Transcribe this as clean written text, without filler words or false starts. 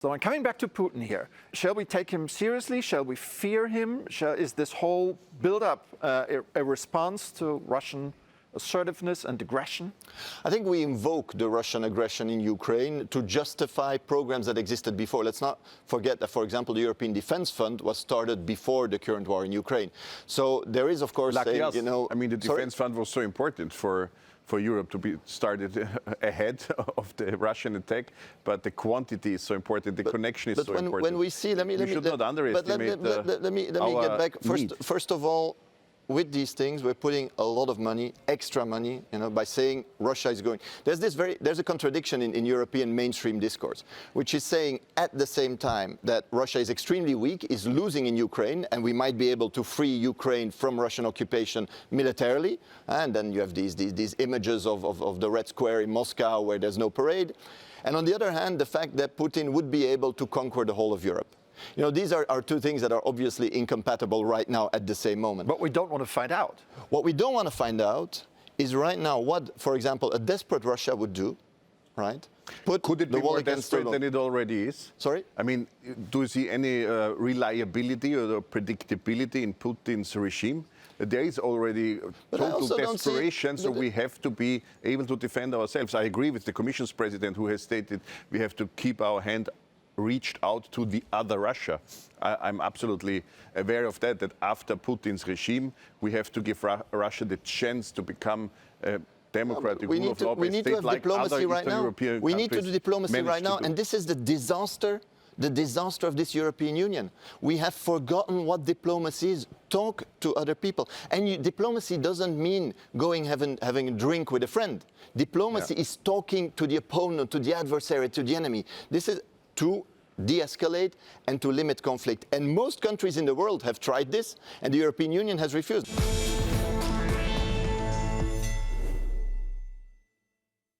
So I'm coming back to Putin here. Shall we take him seriously? Shall we fear him? Is this whole build-up a response to Russian assertiveness and aggression? I think we invoke the Russian aggression in Ukraine to justify programs that existed before. Let's not forget that, for example, the European Defence Fund was started before the current war in Ukraine. So there is, of course, you know, I mean, the Defence Fund was so important for Europe to be started ahead of the Russian attack, but the quantity is so important, the connection is so important. When we see, we should not underestimate. Let me get back. First of all, with these things, we're putting a lot of money, extra money, you know, by saying Russia is going. There's a contradiction in European mainstream discourse, which is saying at the same time that Russia is extremely weak, is losing in Ukraine, and we might be able to free Ukraine from Russian occupation militarily. And then you have these images of the Red Square in Moscow where there's no parade. And on the other hand, the fact that Putin would be able to conquer the whole of Europe. You know, these are two things that are obviously incompatible right now at the same moment. But we don't want to find out. What we don't want to find out is right now what, for example, a desperate Russia would do, right? Could it be more desperate than it already is? Sorry? I mean, do you see any reliability or predictability in Putin's regime? There is already total desperation, so we have to be able to defend ourselves. I agree with the Commission's president who has stated we have to keep our hand reached out to the other Russia. I'm absolutely aware of that after Putin's regime, we have to give Russia the chance to become a democratic rule of law state like other Eastern European countries. We need to do diplomacy right now, and this is the disaster of this European Union. We have forgotten what diplomacy is. Talk to other people. And diplomacy doesn't mean going having a drink with a friend. Diplomacy is talking to the opponent, to the adversary, to the enemy. This is to de-escalate and to limit conflict. And most countries in the world have tried this, and the European Union has refused.